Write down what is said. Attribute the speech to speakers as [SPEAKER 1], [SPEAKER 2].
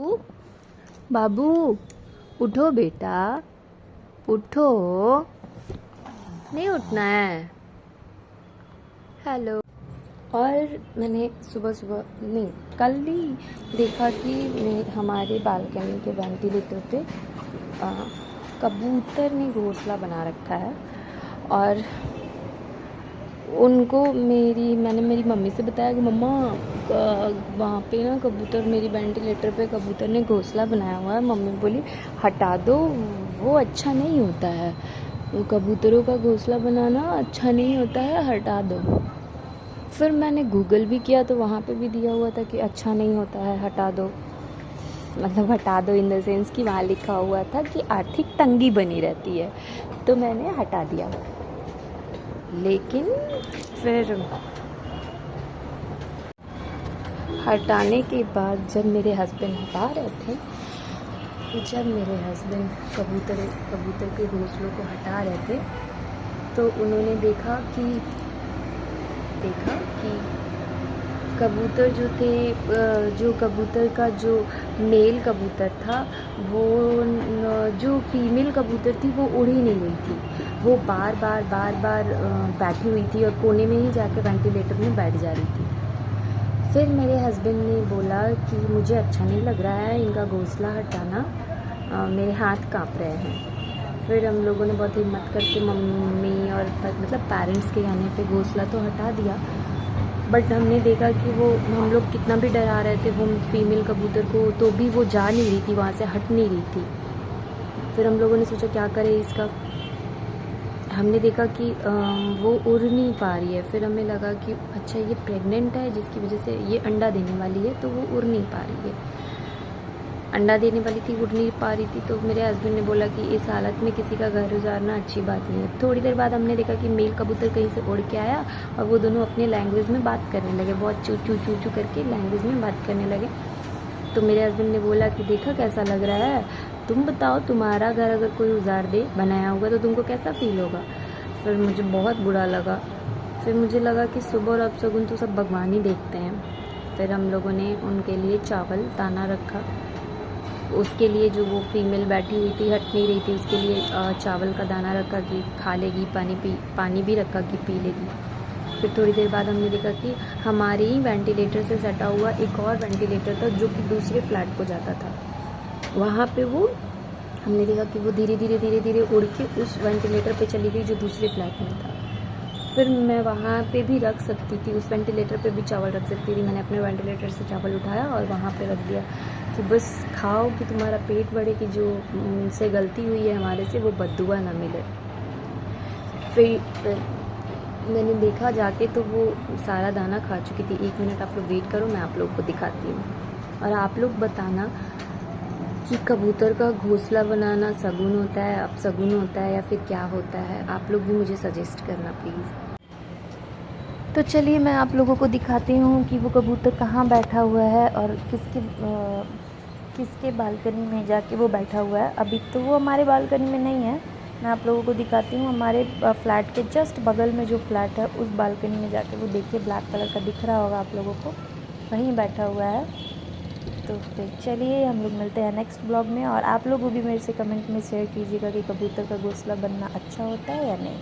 [SPEAKER 1] बाबू बाबू उठो बेटा, उठो। नहीं उठना है। हेलो। और मैंने सुबह सुबह नहीं कल ही देखा कि हमारे बालकनी के वेंटिलेटर पे कबूतर ने घोंसला बना रखा है। और उनको मैंने मेरी मम्मी से बताया कि मम्मा वहाँ पे ना कबूतर, मेरी वेंटिलेटर पे कबूतर ने घोंसला बनाया हुआ है। मम्मी बोली हटा दो, वो अच्छा नहीं होता है, वो कबूतरों का घोंसला बनाना अच्छा नहीं होता है, हटा दो। फिर मैंने गूगल भी किया तो वहाँ पे भी दिया हुआ था कि अच्छा नहीं होता है, हटा दो। मतलब हटा दो इन द सेंस कि वहाँ लिखा हुआ था कि आर्थिक तंगी बनी रहती है, तो मैंने हटा दिया। लेकिन फिर हटाने के बाद जब मेरे हस्बैंड हटा रहे थे, जब मेरे हस्बैंड कबूतर के घोंसलों को हटा रहे थे, तो उन्होंने देखा कि कबूतर जो थे, जो कबूतर का जो मेल कबूतर था, वो जो फीमेल कबूतर थी वो उड़ ही नहीं रही थी। वो बार बार बैठी हुई थी और कोने में ही जाके वेंटिलेटर में बैठ जा रही थी। फिर मेरे हस्बैंड ने बोला कि मुझे अच्छा नहीं लग रहा है इनका घोंसला हटाना, मेरे हाथ काँप रहे हैं। फिर हम लोगों ने बहुत हिम्मत करके मम्मी और मतलब पेरेंट्स के कहने पे घोंसला तो हटा दिया। बट हमने देखा कि वो, हम लोग कितना भी डरा रहे थे वो फीमेल कबूतर को, तो भी वो जा नहीं रही थी, वहाँ से हट नहीं रही थी। फिर हम लोगों ने सोचा क्या करें इसका। हमने देखा कि वो उड़ नहीं पा रही है। फिर हमें लगा कि अच्छा ये प्रेग्नेंट है, जिसकी वजह से ये अंडा देने वाली है, तो वो उड़ नहीं पा रही है। अंडा देने वाली थी, उड़ नहीं पा रही थी। तो मेरे हस्बैंड ने बोला कि इस हालत में किसी का घर उजाड़ना अच्छी बात नहीं है। थोड़ी देर बाद हमने देखा कि मेल कबूतर कहीं से उड़ के आया और वो दोनों अपने लैंग्वेज में बात करने लगे, बहुत चू चू चू चू करके लैंग्वेज में बात करने लगे। तो मेरे हस्बैंड ने बोला कि देखा कैसा लग रहा है, तुम बताओ तुम्हारा घर अगर कोई उजाड़ दे बनाया होगा तो तुमको कैसा फील होगा। फिर मुझे बहुत बुरा लगा। फिर मुझे लगा कि सुबह और अपशगुन तो सब भगवान ही देखते हैं। फिर हम लोगों ने उनके लिए चावल दाना रखा, उसके लिए जो वो फीमेल बैठी हुई थी, हट नहीं रही थी, उसके लिए चावल का दाना रखा कि खा लेगी, पानी भी रखा कि पी लेगी। फिर थोड़ी देर बाद हमने देखा कि हमारे ही वेंटिलेटर से सटा हुआ एक और वेंटिलेटर था जो कि दूसरे फ्लैट को जाता था। वहाँ पे वो, हमने देखा कि वो धीरे धीरे उड़ के उस वेंटिलेटर पे चली गई जो दूसरे फ्लैट में था। फिर मैं वहाँ पे भी रख सकती थी, उस वेंटिलेटर पे भी चावल रख सकती थी। मैंने अपने वेंटिलेटर से चावल उठाया और वहाँ पे रख दिया कि बस खाओ कि तुम्हारा पेट बढ़े, कि जो से गलती हुई है हमारे से वो बद्दुआ ना मिले। फिर मैंने देखा जाके तो वो सारा दाना खा चुकी थी। 1 मिनट आप लोग वेट करो, मैं आप लोग को दिखाती हूँ। और आप लोग बताना कि कबूतर का घोंसला बनाना शगुन होता है, अपशगुन होता है, या फिर क्या होता है। आप लोग भी मुझे सजेस्ट करना प्लीज़। तो चलिए मैं आप लोगों को दिखाती हूँ कि वो कबूतर कहाँ बैठा हुआ है और किसके बालकनी में जाके वो बैठा हुआ है। अभी तो वो हमारे बालकनी में नहीं है, मैं आप लोगों को दिखाती हूँ। हमारे फ्लैट के जस्ट बगल में जो फ्लैट है उस बालकनी में जाके वो, देखिए ब्लैक कलर का दिख रहा होगा आप लोगों को, वहीं बैठा हुआ है। तो फिर चलिए हम लोग मिलते हैं नेक्स्ट ब्लॉग में। और आप लोग भी मेरे से कमेंट में शेयर कीजिएगा कि कबूतर का घोंसला बनना अच्छा होता है या नहीं।